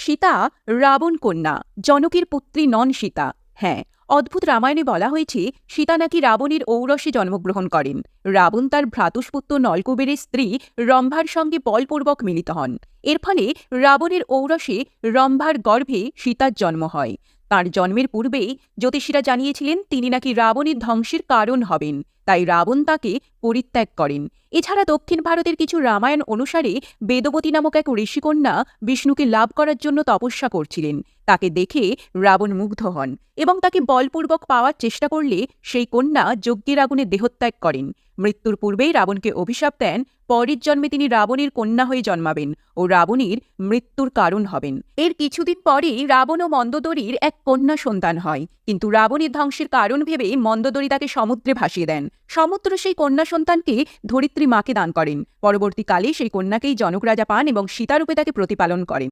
সীতা রাবণ কন্যা, জনকের পুত্রী নন সীতা। হ্যাঁ, অদ্ভুত রামায়ণে বলা হয়েছে সীতা নাকি রাবণের ঔরসে জন্মগ্রহণ করেন। রাবণ তার ভ্রাতুষ্পুত্র নলকুবেরের স্ত্রী রম্ভার সঙ্গে বলপূর্বক মিলিত হন। এর ফলে রাবণের ঔরসে রম্ভার গর্ভে সীতার জন্ম হয়। তাঁর জন্মের পূর্বেই জ্যোতিষীরা জানিয়েছিলেন তিনি নাকি রাবণের ধ্বংসের কারণ হবেন, তাই রাবণ তাকে পরিত্যাগ করেন। এছাড়া দক্ষিণ ভারতের কিছু রামায়ণ অনুসারে বেদবতী নামক এক ঋষিকন্যা বিষ্ণুকে লাভ করার জন্য তপস্যা করছিলেন। তাকে দেখে রাবণ মুগ্ধ হন এবং তাকে বলপূর্বক পাওয়ার চেষ্টা করলে সেই কন্যা যজ্ঞের আগুনে দেহত্যাগ করেন। মৃত্যুর পূর্বেই রাবণকে অভিশাপ দেন পরের জন্মে তিনি রাবণের কন্যা হয়ে জন্মাবেন ও রাবণের মৃত্যুর কারণ হবেন। এর কিছুদিন পরেই রাবণ ও মন্দোদরীর এক কন্যা সন্তান হয়, কিন্তু রাবণের ধ্বংসের কারণ ভেবে মন্দোদরী তাকে সমুদ্রে ভাসিয়ে দেন। সমুদ্র সেই কন্যা সন্তানকে ধরিত্রী মাকে দান করেন। পরবর্তীকালে সেই কন্যাকেই জনক রাজা পান এবং সীতারূপে তাকে প্রতিপালন করেন।